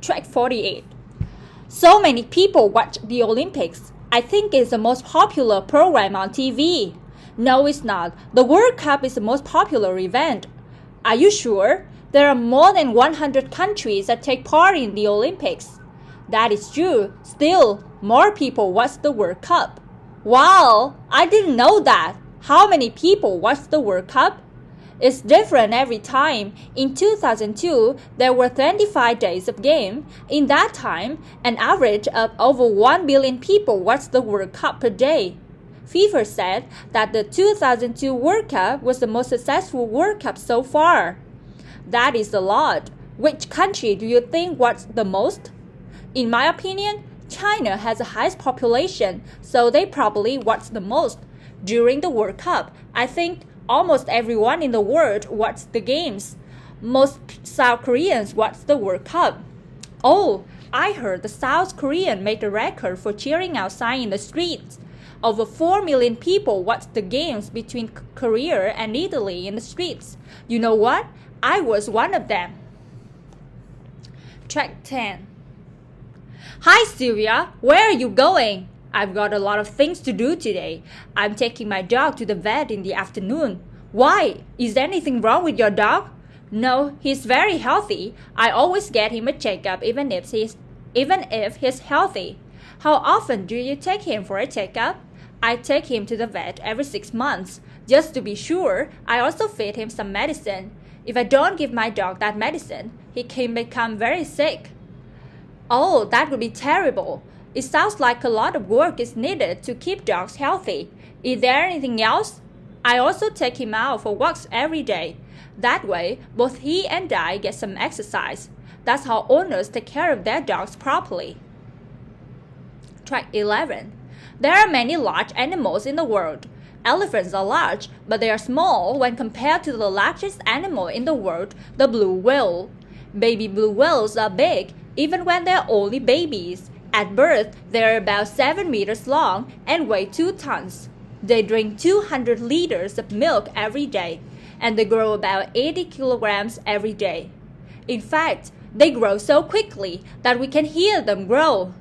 Track 48. So many people watch the Olympics. I think it's the most popular program on TV. No, it's not. The World Cup is the most popular event. Are you sure? There are more than 100 countries that take part in the Olympics. That is true. Still, more people watch the World Cup. Wow, I didn't know that. How many people watch the World Cup? It's different every time. In 2002, there were 25 days of game. In that time, an average of over 1 billion people watched the World Cup per day. FIFA said that the 2002 World Cup was the most successful World Cup so far. That is a lot. Which country do you think watched the most? In my opinion, China has the highest population, so they probably watch the most. During the World Cup, I think almost everyone in the world watched the games. Most South Koreans watch the World Cup. Oh, I heard the South Korean made the record for cheering outside in the streets. Over 4 million people watched the games between Korea and Italy in the streets. You know what? I was one of them. Track 10. Hi Sylvia, where are you going? I've got a lot of things to do today. I'm taking my dog to the vet in the afternoon. Why? Is there anything wrong with your dog? No, he's very healthy. I always get him a checkup even if he's healthy. How often do you take him for a checkup? I take him to the vet every 6 months. Just to be sure, I also feed him some medicine. If I don't give my dog that medicine, he can become very sick. Oh, that would be terrible. It sounds like a lot of work is needed to keep dogs healthy. Is there anything else? I also take him out for walks every day. That way, both he and I get some exercise. That's how owners take care of their dogs properly. Track 11. There are many large animals in the world. Elephants are large, but they are small when compared to the largest animal in the world, the blue whale. Baby blue whales are big, even when they're only babies. At birth, they are about 7 meters long and weigh 2 tons. They drink 200 liters of milk every day, and they grow about 80 kilograms every day. In fact, they grow so quickly that we can hear them grow.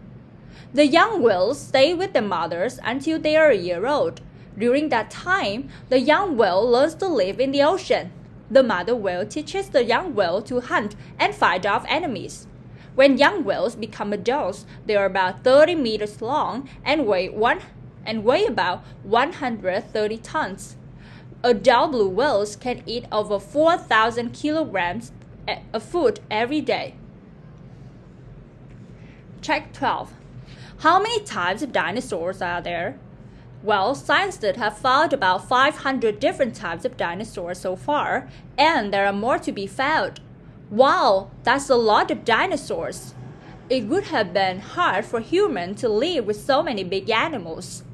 The young whales stay with their mothers until they are a year old. During that time, the young whale learns to live in the ocean. The mother whale teaches the young whale to hunt and fight off enemies. When young whales become adults, they are about 30 meters long and weigh about 130 tons. Adult blue whales can eat over 4,000 kilograms of food every day. Track 12. How many types of dinosaurs are there? Well, scientists have found about 500 different types of dinosaurs so far, and there are more to be found. Wow, that's a lot of dinosaurs. It would have been hard for humans to live with so many big animals.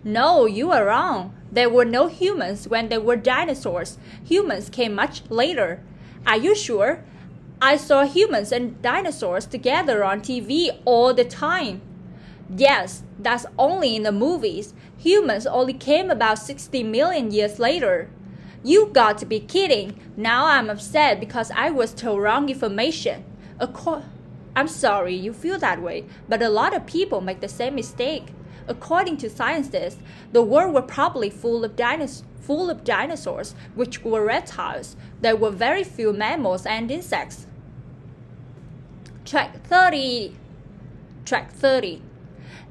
No, you are wrong. There were no humans when there were dinosaurs. Humans came much later. Are you sure? I saw humans and dinosaurs together on TV all the time. Yes, that's only in the movies. Humans only came about 60 million years later. You got to be kidding. Now I'm upset because I was told wrong information. I'm sorry you feel that way, but a lot of people make the same mistake. According to scientists, the world was probably full of dinosaurs, which were reptiles. There were very few mammals and insects. Track 30.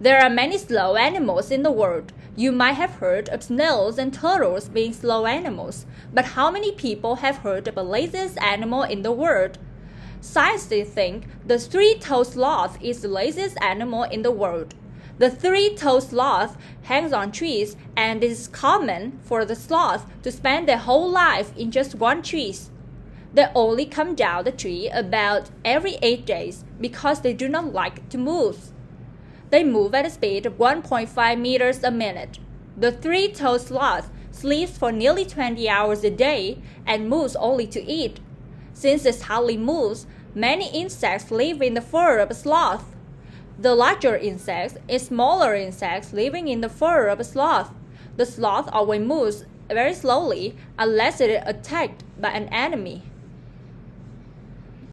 There are many slow animals in the world. You might have heard of snails and turtles being slow animals, but how many people have heard of the laziest animal in the world? Scientists think the three-toed sloth is the laziest animal in the world. The three-toed sloth hangs on trees, and it is common for the sloth to spend their whole life in just one tree. They only come down the tree about every 8 days because they do not like to move. They move at a speed of 1.5 meters a minute. The three-toed sloth sleeps for nearly 20 hours a day and moves only to eat. Since it hardly moves, many insects live in the fur of a sloth. The larger insects is smaller insects living in the fur of a sloth. The sloth always moves very slowly unless it is attacked by an enemy.